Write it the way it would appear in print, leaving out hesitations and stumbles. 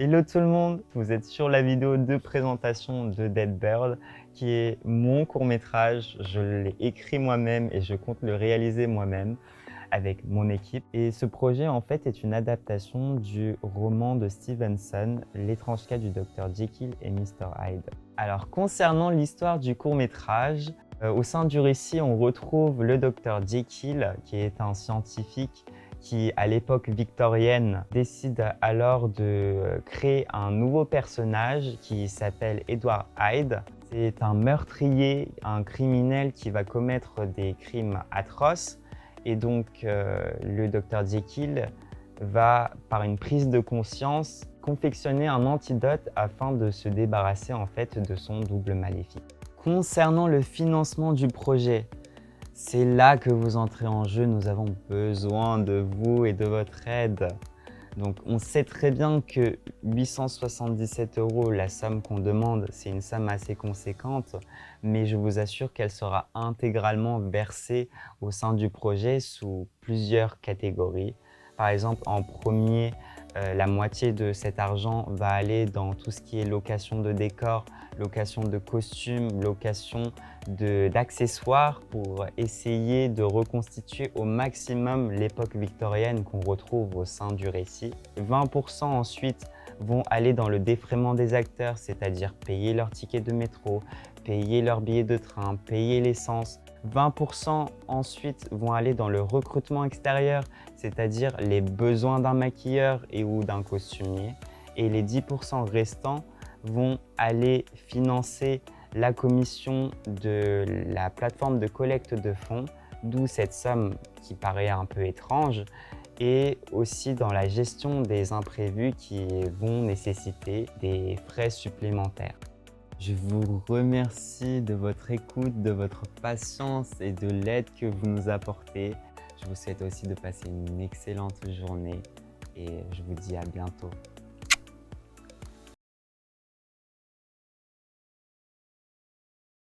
Hello tout le monde, vous êtes sur la vidéo de présentation de Dead Bird qui est mon court-métrage. Je l'ai écrit moi-même et je compte le réaliser moi-même avec mon équipe. Et ce projet en fait est une adaptation du roman de Stevenson, L'étrange cas du Dr Jekyll et Mr Hyde. Alors concernant l'histoire du court-métrage, au sein du récit on retrouve le Dr Jekyll qui est un scientifique qui, à l'époque victorienne, décide alors de créer un nouveau personnage qui s'appelle Edward Hyde. C'est un meurtrier, un criminel qui va commettre des crimes atroces. Et donc, le Dr Jekyll va, par une prise de conscience, confectionner un antidote afin de se débarrasser en fait de son double maléfique. Concernant le financement du projet, c'est là que vous entrez en jeu, nous avons besoin de vous et de votre aide. Donc on sait très bien que 877 €, la somme qu'on demande, c'est une somme assez conséquente, mais je vous assure qu'elle sera intégralement versée au sein du projet sous plusieurs catégories. Par exemple, en premier, la moitié de cet argent va aller dans tout ce qui est location de décors, location de costumes, location d'accessoires pour essayer de reconstituer au maximum l'époque victorienne qu'on retrouve au sein du récit. 20% ensuite vont aller dans le défraiement des acteurs, c'est-à-dire payer leur ticket de métro, payer leur billet de train, payer l'essence. 20% ensuite vont aller dans le recrutement extérieur, c'est-à-dire les besoins d'un maquilleur et ou d'un costumier. Et les 10% restants vont aller financer la commission de la plateforme de collecte de fonds, d'où cette somme qui paraît un peu étrange, et aussi dans la gestion des imprévus qui vont nécessiter des frais supplémentaires. Je vous remercie de votre écoute, de votre patience et de l'aide que vous nous apportez. Je vous souhaite aussi de passer une excellente journée et je vous dis à bientôt.